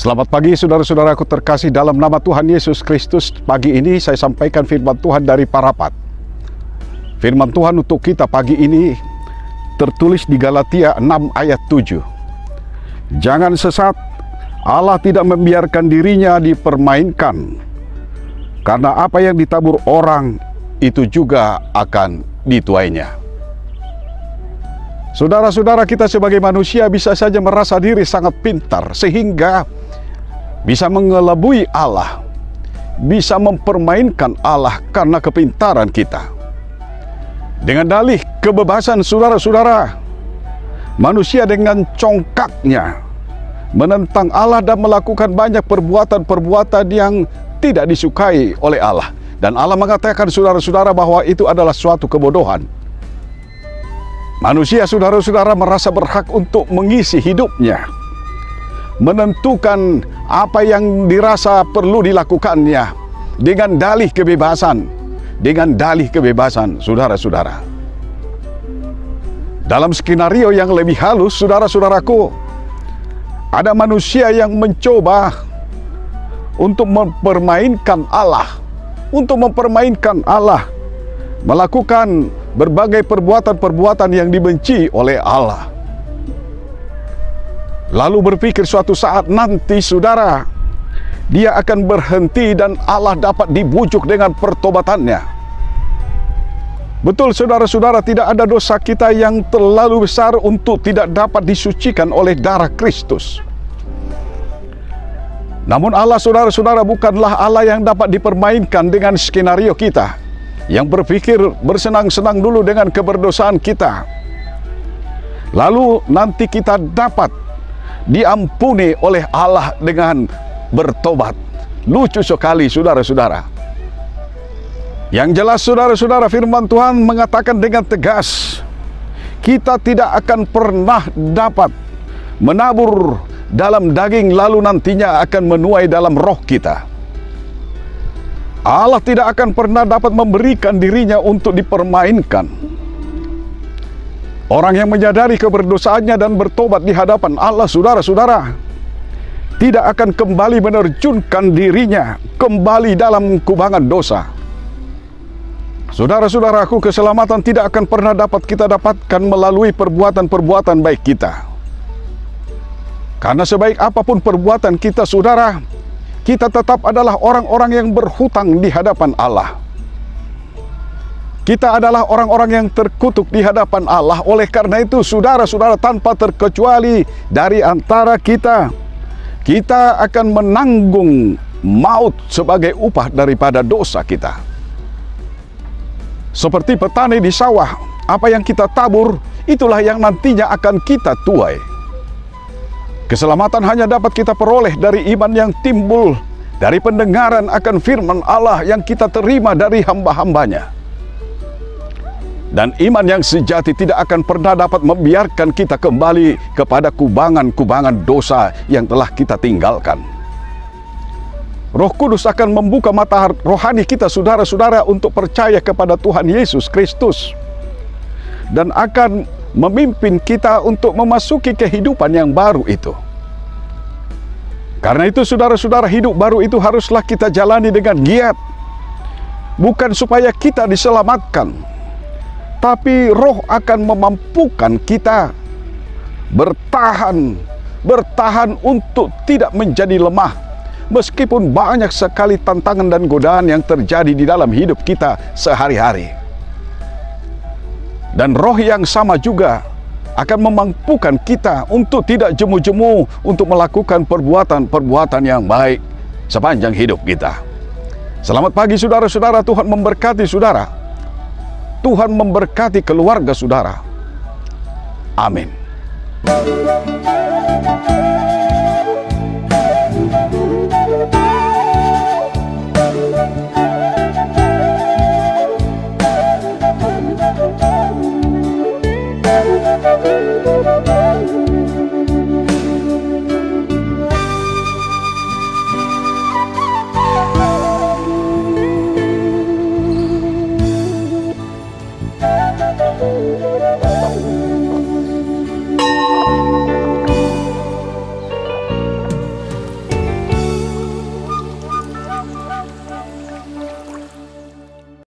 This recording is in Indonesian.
Selamat pagi saudara-saudaraku terkasih dalam nama Tuhan Yesus Kristus. Pagi ini saya sampaikan firman Tuhan dari Parapat. Firman Tuhan untuk kita pagi ini tertulis di Galatia 6 ayat 7. Jangan sesat, Allah tidak membiarkan dirinya dipermainkan. Karena apa yang ditabur orang, itu juga akan dituainya. Saudara-saudara, kita sebagai manusia bisa saja merasa diri sangat pintar sehingga bisa mengelabui Allah, bisa mempermainkan Allah karena kepintaran kita. Dengan dalih kebebasan saudara-saudara, manusia dengan congkaknya menentang Allah dan melakukan banyak perbuatan-perbuatan yang tidak disukai oleh Allah. Dan Allah mengatakan saudara-saudara bahwa itu adalah suatu kebodohan. Manusia, saudara-saudara, merasa berhak untuk mengisi hidupnya, menentukan apa yang dirasa perlu dilakukannya dengan dalih kebebasan, saudara-saudara. Dalam skenario yang lebih halus, saudara-saudaraku, ada manusia yang mencoba untuk mempermainkan Allah, melakukan berbagai perbuatan-perbuatan yang dibenci oleh Allah. Lalu berpikir suatu saat nanti saudara, dia akan berhenti dan Allah dapat dibujuk dengan pertobatannya. Betul saudara-saudara, tidak ada dosa kita yang terlalu besar untuk tidak dapat disucikan oleh darah Kristus. Namun Allah, saudara-saudara, bukanlah Allah yang dapat dipermainkan dengan skenario kita, yang berpikir bersenang-senang dulu dengan keberdosaan kita, lalu nanti kita dapat diampuni oleh Allah dengan bertobat. Lucu sekali saudara-saudara. Yang jelas saudara-saudara, firman Tuhan mengatakan dengan tegas, kita tidak akan pernah dapat menabur dalam daging lalu nantinya akan menuai dalam roh kita. Allah tidak akan pernah dapat memberikan dirinya untuk dipermainkan. Orang yang menyadari keberdosaannya dan bertobat di hadapan Allah, saudara-saudara, tidak akan kembali menerjunkan dirinya kembali dalam kubangan dosa. Saudara-saudaraku, keselamatan tidak akan pernah dapat kita dapatkan melalui perbuatan-perbuatan baik kita. Karena sebaik apapun perbuatan kita, saudara, kita tetap adalah orang-orang yang berhutang di hadapan Allah. Kita adalah orang-orang yang terkutuk di hadapan Allah. Oleh karena itu, saudara-saudara, tanpa terkecuali dari antara kita, kita akan menanggung maut sebagai upah daripada dosa kita. Seperti petani di sawah, apa yang kita tabur, itulah yang nantinya akan kita tuai. Keselamatan hanya dapat kita peroleh dari iman yang timbul dari pendengaran akan firman Allah yang kita terima dari hamba-hambanya. Dan iman yang sejati tidak akan pernah dapat membiarkan kita kembali kepada kubangan-kubangan dosa yang telah kita tinggalkan. Roh Kudus akan membuka mata rohani kita, saudara-saudara, untuk percaya kepada Tuhan Yesus Kristus, dan akan memimpin kita untuk memasuki kehidupan yang baru itu. Karena itu saudara-saudara, hidup baru itu haruslah kita jalani dengan giat. Bukan supaya kita diselamatkan, tapi Roh akan memampukan kita bertahan untuk tidak menjadi lemah. Meskipun banyak sekali tantangan dan godaan yang terjadi di dalam hidup kita sehari-hari. Dan roh yang sama juga akan memampukan kita untuk tidak jemu-jemu untuk melakukan perbuatan-perbuatan yang baik sepanjang hidup kita. Selamat pagi saudara-saudara, Tuhan memberkati saudara. Tuhan memberkati keluarga saudara. Amin.